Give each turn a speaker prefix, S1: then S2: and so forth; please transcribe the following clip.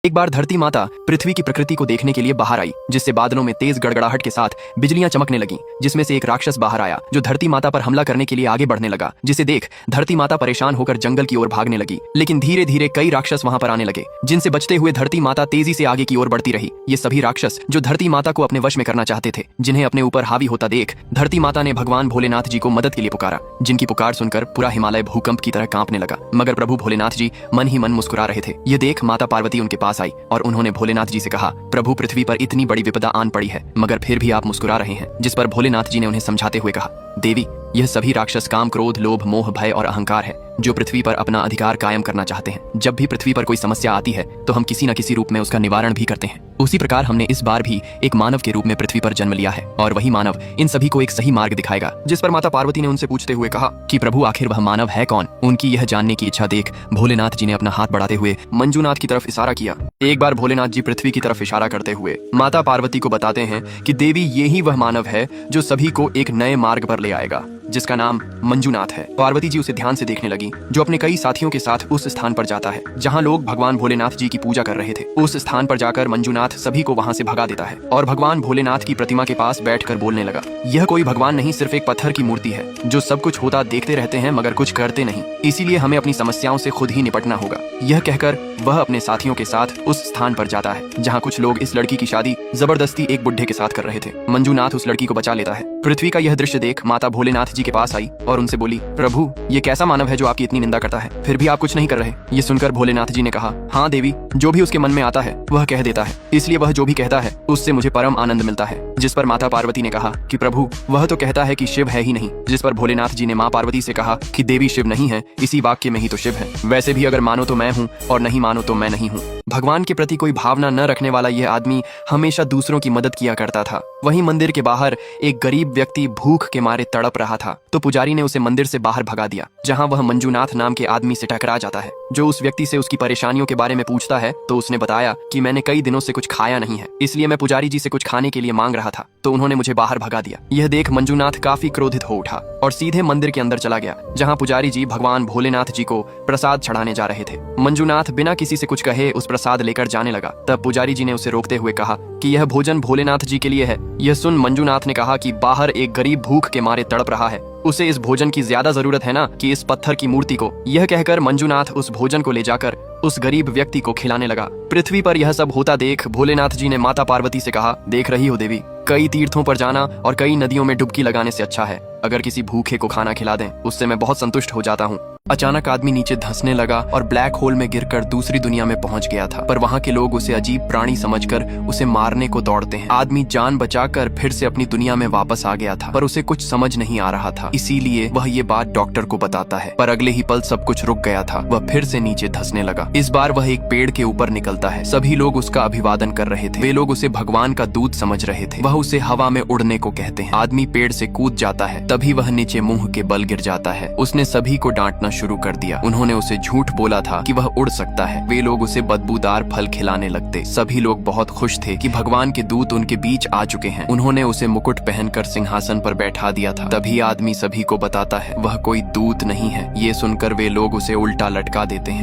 S1: एक बार धरती माता पृथ्वी की प्रकृति को देखने के लिए बाहर आई, जिससे बादलों में तेज गड़गड़ाहट के साथ बिजलियां चमकने लगीं, जिसमें से एक राक्षस बाहर आया जो धरती माता पर हमला करने के लिए आगे बढ़ने लगा। जिसे देख धरती माता परेशान होकर जंगल की ओर भागने लगी, लेकिन धीरे धीरे कई राक्षस वहां पर आने लगे, जिनसे बचते हुए धरती माता तेजी से आगे की ओर बढ़ती रही। ये सभी राक्षस जो धरती माता को अपने वश में करना चाहते थे, जिन्हें अपने ऊपर हावी होता देख धरती माता ने भगवान भोलेनाथ जी को मदद के लिए पुकारा, जिनकी पुकार सुनकर पूरा हिमालय भूकंप की तरह कांपने लगा। मगर प्रभु भोलेनाथ जी मन ही मन मुस्कुरा रहे थे। यह देख माता पार्वती उनके पास आई और उन्होंने भोलेनाथ जी से कहा, प्रभु पृथ्वी पर इतनी बड़ी विपदा आन पड़ी है, मगर फिर भी आप मुस्कुरा रहे हैं। जिस पर भोलेनाथ जी ने उन्हें समझाते हुए कहा, देवी, यह सभी राक्षस काम, क्रोध, लोभ, मोह, भय और अहंकार है, जो पृथ्वी पर अपना अधिकार कायम करना चाहते हैं। जब भी पृथ्वी पर कोई समस्या आती है तो हम किसी न किसी रूप में उसका निवारण भी करते हैं। उसी प्रकार हमने इस बार भी एक मानव के रूप में पृथ्वी पर जन्म लिया है, और वही मानव इन सभी को एक सही मार्ग दिखाएगा। जिस पर माता पार्वती ने उनसे पूछते हुए कहा कि प्रभु, आखिर वह मानव है कौन? उनकी यह जानने की इच्छा देख भोलेनाथ जी ने अपना हाथ बढ़ाते हुए मंजूनाथ की तरफ इशारा किया। एक बार भोलेनाथ जी पृथ्वी की तरफ इशारा करते हुए माता पार्वती को बताते हैं कि देवी, यही वह मानव है जो सभी को एक नए मार्ग पर ले आएगा, जिसका नाम मंजूनाथ है। पार्वती जी उसे ध्यान से देखने लगी, जो अपने कई साथियों के साथ उस स्थान पर जाता है जहां लोग भगवान भोलेनाथ जी की पूजा कर रहे थे। उस स्थान पर जाकर मंजूनाथ सभी को वहां से भगा देता है और भगवान भोलेनाथ की प्रतिमा के पास बैठकर बोलने लगा, यह कोई भगवान नहीं, सिर्फ एक पत्थर की मूर्ति है जो सब कुछ होता देखते रहते हैं मगर कुछ करते नहीं। इसीलिए हमें अपनी समस्याओं से खुद ही निपटना होगा। यह कहकर वह अपने साथियों के साथ उस स्थान पर जाता है जहाँ कुछ लोग इस लड़की की शादी जबरदस्ती एक बुढ़े के साथ कर रहे थे। मंजूनाथ उस लड़की को बचा लेता है। पृथ्वी का यह दृश्य देख माता भोलेनाथ जी के पास आई और उनसे बोली, प्रभु, ये कैसा मानव है जो आपकी इतनी निंदा करता है, फिर भी आप कुछ नहीं कर रहे? ये सुनकर भोलेनाथ जी ने कहा, हाँ देवी, जो भी उसके मन में आता है वह कह देता है, इसलिए वह जो भी कहता है उससे मुझे परम आनंद मिलता है। जिस पर माता पार्वती ने कहा कि प्रभु, वह तो कहता है कि शिव है ही नहीं। जिस पर भोलेनाथ जी ने माँ पार्वती से कहा कि देवी, शिव नहीं है, इसी वाक्य में ही तो शिव है। वैसे भी अगर मानो तो मैं हूँ और नहीं मानो तो मैं नहीं हूँ। भगवान के प्रति कोई भावना न रखने वाला यह आदमी हमेशा दूसरों की मदद किया करता था। वहीं मंदिर के बाहर एक गरीब व्यक्ति भूख के मारे तड़प रहा था, तो पुजारी ने उसे मंदिर से बाहर भगा दिया, जहां वह मंजूनाथ नाम के आदमी से टकरा जाता है, जो उस व्यक्ति से उसकी परेशानियों के बारे में पूछता है। तो उसने बताया कि मैंने कई दिनों से कुछ खाया नहीं है, इसलिए मैं पुजारी जी से कुछ खाने के लिए मांग रहा था, तो उन्होंने मुझे बाहर भगा दिया। यह देख मंजूनाथ काफी क्रोधित हो उठा और सीधे मंदिर के अंदर चला गया, जहाँ पुजारी जी भगवान भोलेनाथ जी को प्रसाद चढ़ाने जा रहे थे। मंजूनाथ बिना किसी से कुछ कहे उस प्रसाद लेकर जाने लगा। तब पुजारी जी ने उसे रोकते हुए कहा कि यह भोजन भोलेनाथ जी के लिए है। यह सुन मंजूनाथ ने कहा कि बाहर एक गरीब भूख के मारे तड़प रहा है, उसे इस भोजन की ज्यादा जरूरत है ना कि इस पत्थर की मूर्ति को। यह कहकर मंजूनाथ उस भोजन को ले जाकर उस गरीब व्यक्ति को खिलाने लगा। पृथ्वी पर यह सब होता देख भोलेनाथ जी ने माता पार्वती से कहा, देख रही हो देवी, कई तीर्थों पर जाना और कई नदियों में डुबकी लगाने से अच्छा है अगर किसी भूखे को खाना खिला दें, उससे मैं बहुत संतुष्ट हो जाता हूँ। अचानक आदमी नीचे धंसने लगा और ब्लैक होल में गिरकर दूसरी दुनिया में पहुंच गया था, पर वहां के लोग उसे अजीब प्राणी समझकर उसे मारने को दौड़ते हैं। आदमी जान बचाकर फिर से अपनी दुनिया में वापस आ गया था, पर उसे कुछ समझ नहीं आ रहा था, इसीलिए वह ये बात डॉक्टर को बताता है। पर अगले ही पल सब कुछ रुक गया था, वह फिर से नीचे धंसने लगा। इस बार वह एक पेड़ के ऊपर निकलता है। सभी लोग उसका अभिवादन कर रहे थे, वे लोग उसे भगवान का दूत समझ रहे थे। वह उसे हवा में उड़ने को कहते हैं। आदमी पेड़ से कूद जाता है, तभी वह नीचे मुंह के बल गिर जाता है। उसने सभी को डांटना शुरू कर दिया। उन्होंने उसे झूठ बोला था कि वह उड़ सकता है। वे लोग उसे बदबूदार फल खिलाने लगते। सभी लोग बहुत खुश थे कि भगवान के दूत उनके बीच आ चुके हैं। उन्होंने उसे मुकुट पहनकर सिंहासन पर बैठा दिया था। तभी आदमी सभी को बताता है वह कोई दूत नहीं है। ये सुनकर वे लोग उसे उल्टा लटका देते हैं।